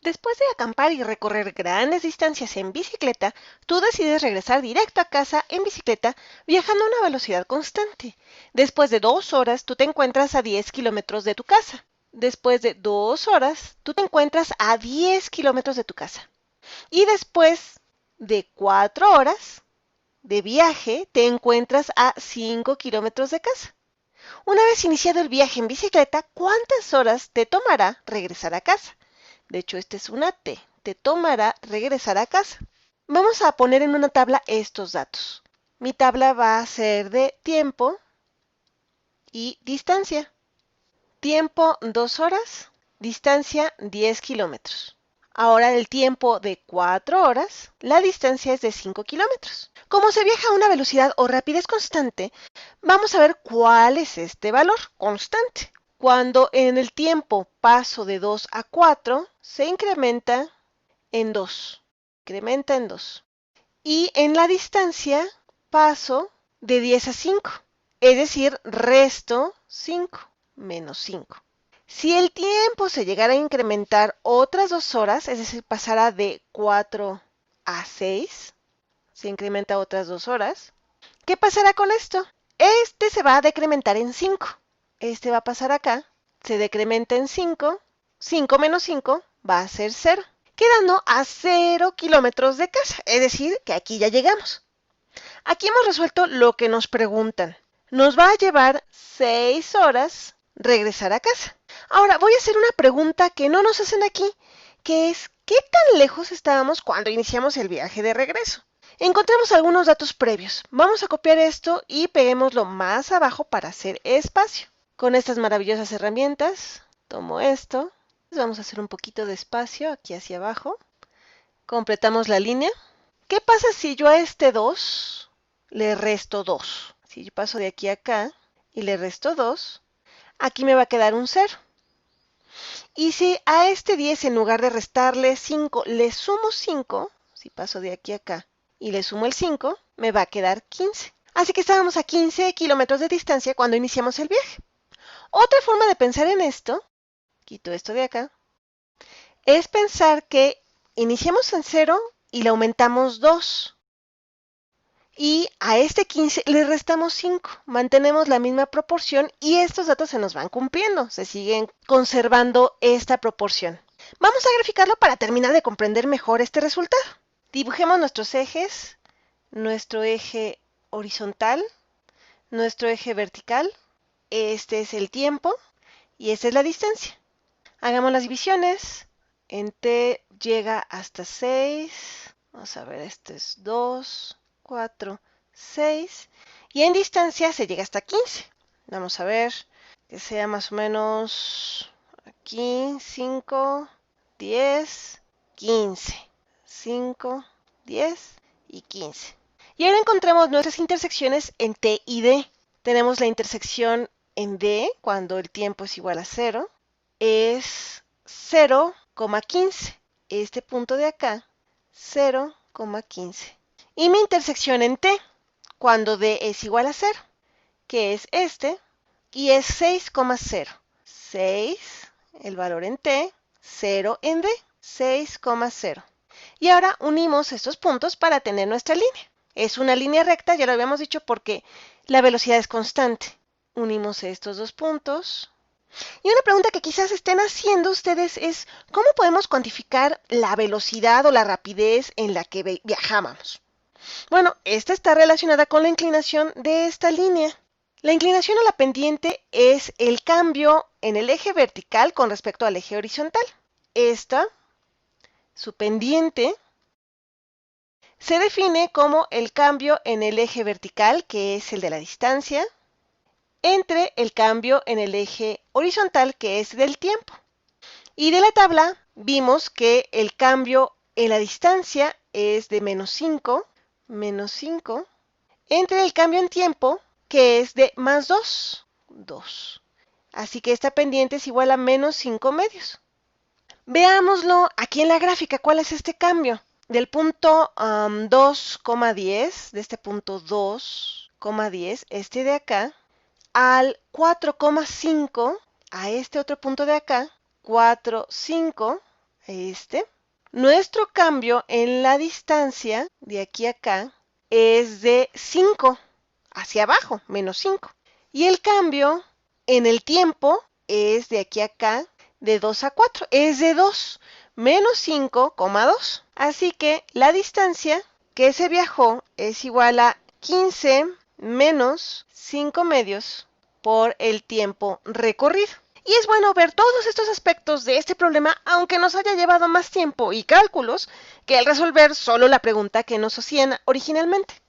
Después de acampar y recorrer grandes distancias en bicicleta, tú decides regresar directo a casa en bicicleta viajando a una velocidad constante. Después de 2 horas, tú te encuentras a 10 kilómetros de tu casa. Después de 2 horas, tú te encuentras a 10 kilómetros de tu casa. Y después de 4 horas de viaje, te encuentras a 5 kilómetros de casa. Una vez iniciado el viaje en bicicleta, ¿cuántas horas te tomará regresar a casa? De hecho, esta es una T. Te tomará regresar a casa. Vamos a poner en una tabla estos datos. Mi tabla va a ser de tiempo y distancia. Tiempo 2 horas, distancia 10 kilómetros. Ahora el tiempo de 4 horas, la distancia es de 5 kilómetros. Como se viaja a una velocidad o rapidez constante, vamos a ver cuál es este valor constante. Cuando en el tiempo paso de 2 a 4, se incrementa en 2. Incrementa en 2. Y en la distancia paso de 10 a 5. Es decir, resto 5 menos 5. Si el tiempo se llegara a incrementar otras 2 horas, es decir, pasará de 4 a 6, se incrementa otras 2 horas, ¿qué pasará con esto? Este se va a decrementar en 5. Este va a pasar acá, se decrementa en 5. 5 menos 5 va a ser 0, quedando a 0 kilómetros de casa. Es decir, que aquí ya llegamos. Aquí hemos resuelto lo que nos preguntan. Nos va a llevar 6 horas regresar a casa. Ahora voy a hacer una pregunta que no nos hacen aquí, que es ¿qué tan lejos estábamos cuando iniciamos el viaje de regreso? Encontramos algunos datos previos. Vamos a copiar esto y peguémoslo más abajo para hacer espacio. Con estas maravillosas herramientas, tomo esto. Vamos a hacer un poquito de espacio aquí hacia abajo. Completamos la línea. ¿Qué pasa si yo a este 2 le resto 2? Si yo paso de aquí a acá y le resto 2, aquí me va a quedar un 0. Y si a este 10 en lugar de restarle 5 le sumo 5, si paso de aquí a acá y le sumo el 5, me va a quedar 15. Así que estábamos a 15 kilómetros de distancia cuando iniciamos el viaje. Otra forma de pensar en esto, quito esto de acá, es pensar que iniciamos en 0 y le aumentamos 2. Y a este 15 le restamos 5. Mantenemos la misma proporción y estos datos se nos van cumpliendo. Se siguen conservando esta proporción. Vamos a graficarlo para terminar de comprender mejor este resultado. Dibujemos nuestros ejes, nuestro eje horizontal, nuestro eje vertical. Este es el tiempo y esta es la distancia. Hagamos las divisiones. En T llega hasta 6. Vamos a ver, este es 2, 4, 6. Y en distancia se llega hasta 15. Vamos a ver que sea más o menos aquí 5, 10, 15. 5, 10 y 15. Y ahora encontramos nuestras intersecciones en T y D. Tenemos la intersección en D cuando el tiempo es igual a 0. Es 0,15. Este punto de acá, 0,15. Y mi intersección en T, cuando D es igual a 0, que es este, y es 6,0. 6, el valor en T, 0 en D, 6,0. Y ahora unimos estos puntos para tener nuestra línea. Es una línea recta, ya lo habíamos dicho, porque la velocidad es constante. Unimos estos dos puntos. Y una pregunta que quizás estén haciendo ustedes es, ¿cómo podemos cuantificar la velocidad o la rapidez en la que viajábamos? Bueno, esta está relacionada con la inclinación de esta línea. La inclinación a la pendiente es el cambio en el eje vertical con respecto al eje horizontal. Esta, su pendiente, se define como el cambio en el eje vertical, que es el de la distancia, entre el cambio en el eje horizontal, que es del tiempo. Y de la tabla vimos que el cambio en la distancia es de menos 5, entre el cambio en tiempo, que es de más 2, 2. Así que esta pendiente es igual a menos 5 medios. Veámoslo aquí en la gráfica, ¿cuál es este cambio? Del punto 2,10, de este punto 2,10, este de acá, al 4,5, a este otro punto de acá, 4,5, nuestro cambio en la distancia de aquí a acá es de 5 hacia abajo, menos 5. Y el cambio en el tiempo es de aquí a acá de 2 a 4, es de 2, menos 5,2. Así que la distancia que se viajó es igual a 15 menos 5 medios por el tiempo recorrido. Y es bueno ver todos estos aspectos de este problema, aunque nos haya llevado más tiempo y cálculos que el resolver solo la pregunta que nos hacían originalmente.